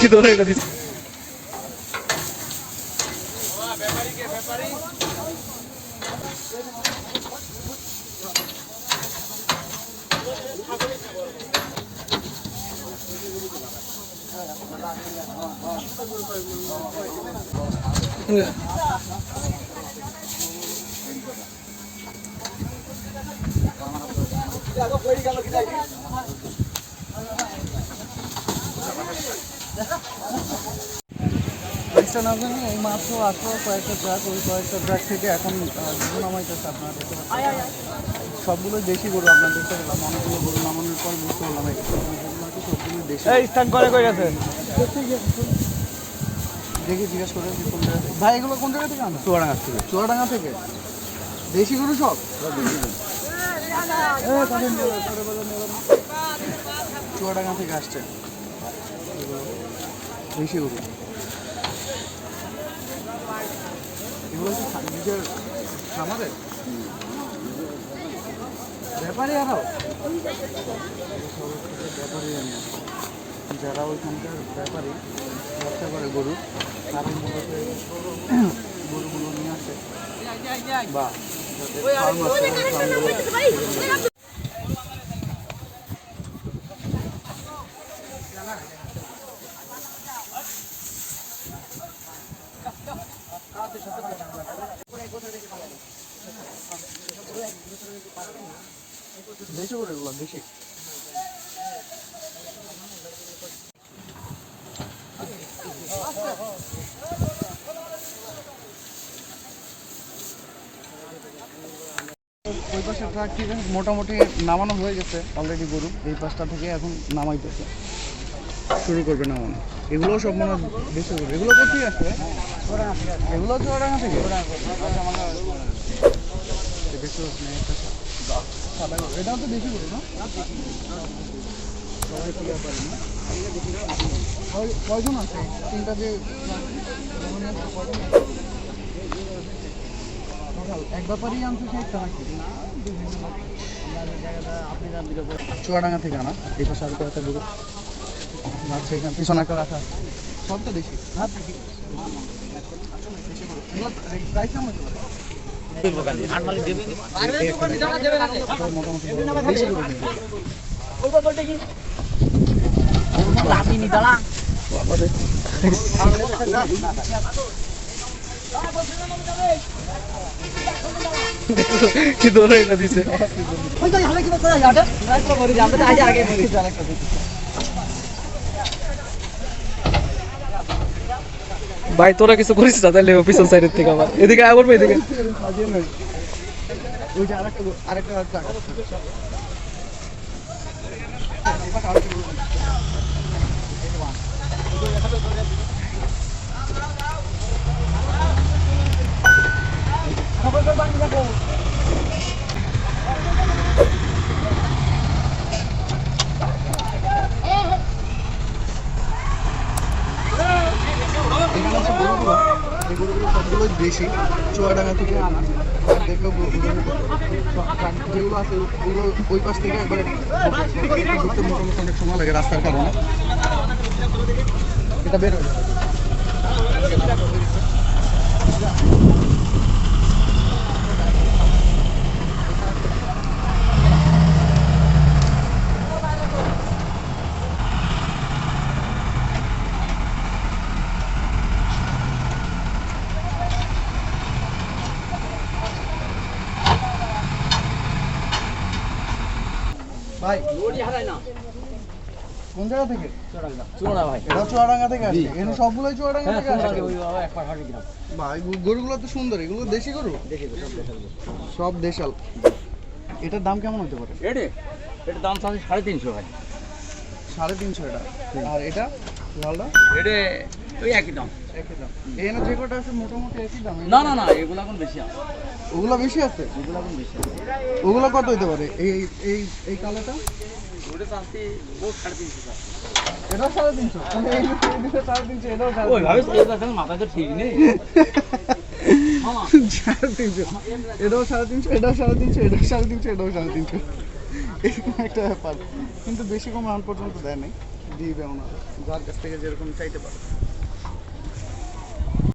কি ধরে এটা দিচ্ছে এই মাত্র আসলো কয়েকটা ট্রাক, ওই কয়েকটা ট্রাক থেকে এখন গরু নামাইতেছে। আপনারা দেখতে পাচ্ছেন সবগুলো দেশি গরু। আপনার দেখতে পেলাম অনেকগুলো গরু নামানোর পর বুঝতে পারলাম সবগুলো দেশি। স্থান করে কই গেছে দেখি জিজ্ঞেস করে কোন জায়গা থেকে। ভাই এগুলো কোন জায়গা থেকে আনো? চুয়াডাঙ্গা থেকে। চুয়াডাঙ্গা থেকে দেশি গরু সব? চুয়াডাঙ্গা থেকে আসছে দেশি গরু। এগুলো কি নিজের খামারের ব্যাপারী? আরও ব্যাপারী জানি যারা ওইখানকার ব্যাপারী ব্যবসা করে গরু, তারা মূলত গরুগুলো নিয়ে আসে বা দেশি গরু এগুলো দেশি। ওই পাশে ট্রাক থেকে মোটামুটি নামানো হয়ে গেছে অলরেডি গরু। এই পাশটা থেকে এখন নামাইতেছে, শুরু করবে নামানো। এগুলো সব মনে বেশি গরু। এগুলো কোথায় আছে? এগুলো চুয়াডাঙ্গা থেকে। এটাও তো বেশি গরু না? সবাই কি পারে না? কয়জন আছে? তিনটা যে এক ব্যাপারই আনছে সেইটা নাকি? চুয়াডাঙ্গা থেকে আনা। এই পাশে আর কয়েকটা গরু আছে, এখানে পিছনে একটা রাখা। সব তো দেখি প্রাইস কেমন হতে পারে? কি ধরে এটা দিছে ভাই। তোরা কিছু করিস না তাহলে পিছন সাইডের থেকে আবার এদিকে আয় করবে। এদিকে সবগুলো দেশি, চুয়াডাঙ্গা থেকে আনা। দেখো যেগুলো আছে ওগুলো ওই পাশ থেকে একবারে ঢুকতে মোটামুটি অনেক সময় লাগে রাস্তার কারণে। এটা বের হয়ে ভাই। কোন জায়গা থেকে? চুয়াডাঙ্গা ভাই। এটা চুয়াডাঙ্গা থেকে আসছে? এখানে সবগুলোই চুয়াডাঙ্গা থেকে আসছে ভাই। গরুগুলো তো সুন্দর। এগুলো দেশি গরু? সব দেশাল। এটার দাম কেমন হতে পারে? এটার দাম চাচ্ছি 350 ভাই। 350 এটা? আর এটা লালটা? এটা ওই একই দাম। একই দাম? এখানে যে কটা আছে মোটামুটি একই দাম? না না না, এগুলো এখন বেশি আছে। ওগুলো বেশি আছে? এগুলো এখন বেশি। ওগুলো কত হতে পারে? এই এই এই কালোটা? ওটা চাচ্ছি 350। এটা 350? এই 350 এটাও 350? ওই ভাবে চলে যাচ্ছে, মাথায় তো ঠিক নেই। 350, এটাও 350, এটাও 350, এটাও 350, এটাও 350, এরকম একটা ব্যাপার। কিন্তু বেশি কম এখন পর্যন্ত দেয় নাই, দিবে ওনারা যার কাছ থেকে যেরকম চাইতে পারে।